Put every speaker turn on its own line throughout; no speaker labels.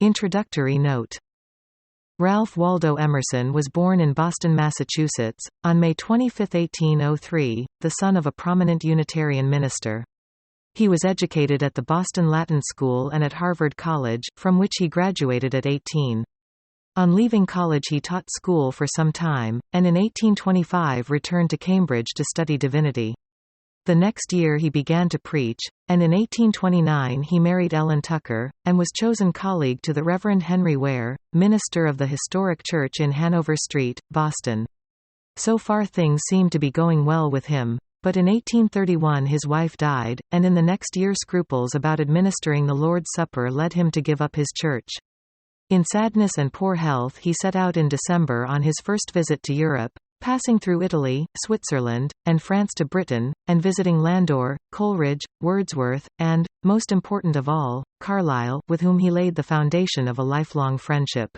Introductory note. Ralph Waldo Emerson was born in Boston, Massachusetts, on May 25, 1803, the son of a prominent Unitarian minister. He was educated at the Boston Latin School and at Harvard College, from which he graduated at 18. On leaving college he taught school for some time, and in 1825 returned to Cambridge to study divinity. The next year he began to preach, and in 1829 he married Ellen Tucker, and was chosen colleague to the Reverend Henry Ware, minister of the historic church in Hanover Street, Boston. So far things seemed to be going well with him, but in 1831 his wife died, and in the next year scruples about administering the Lord's Supper led him to give up his church. In sadness and poor health he set out in December on his first visit to Europe, passing through Italy, Switzerland, and France to Britain, and visiting Landor, Coleridge, Wordsworth, and, most important of all, Carlyle, with whom he laid the foundation of a lifelong friendship.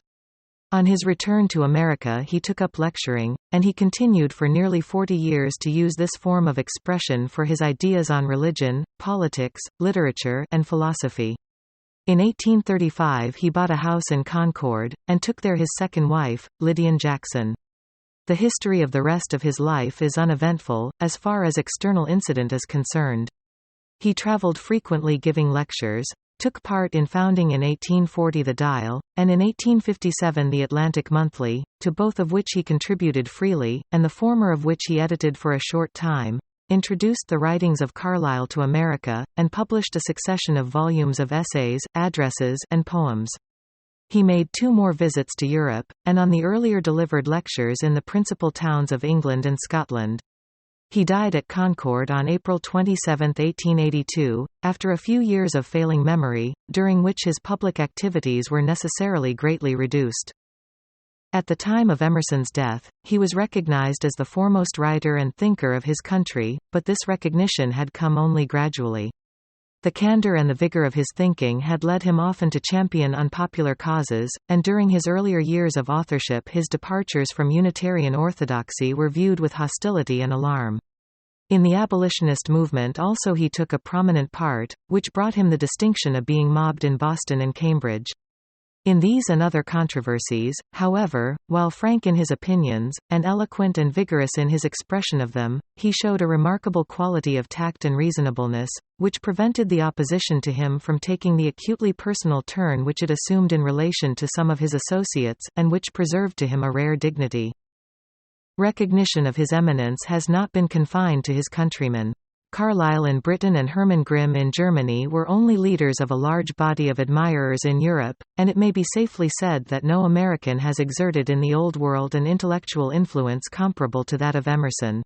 On his return to America he took up lecturing, and he continued for nearly 40 years to use this form of expression for his ideas on religion, politics, literature, and philosophy. In 1835 he bought a house in Concord, and took there his second wife, Lydian Jackson. The history of the rest of his life is uneventful, as far as external incident is concerned. He traveled frequently giving lectures, took part in founding in 1840 The Dial, and in 1857 The Atlantic Monthly, to both of which he contributed freely, and the former of which he edited for a short time, introduced the writings of Carlyle to America, and published a succession of volumes of essays, addresses, and poems. He made 2 more visits to Europe, and on the earlier delivered lectures in the principal towns of England and Scotland. He died at Concord on April 27, 1882, after a few years of failing memory, during which his public activities were necessarily greatly reduced. At the time of Emerson's death, he was recognized as the foremost writer and thinker of his country, but this recognition had come only gradually. The candor and the vigor of his thinking had led him often to champion unpopular causes, and during his earlier years of authorship his departures from Unitarian orthodoxy were viewed with hostility and alarm. In the abolitionist movement also he took a prominent part, which brought him the distinction of being mobbed in Boston and Cambridge. In these and other controversies, however, while frank in his opinions, and eloquent and vigorous in his expression of them, he showed a remarkable quality of tact and reasonableness, which prevented the opposition to him from taking the acutely personal turn which it assumed in relation to some of his associates, and which preserved to him a rare dignity. Recognition of his eminence has not been confined to his countrymen. Carlyle in Britain and Hermann Grimm in Germany were only leaders of a large body of admirers in Europe, and it may be safely said that no American has exerted in the Old World an intellectual influence comparable to that of Emerson.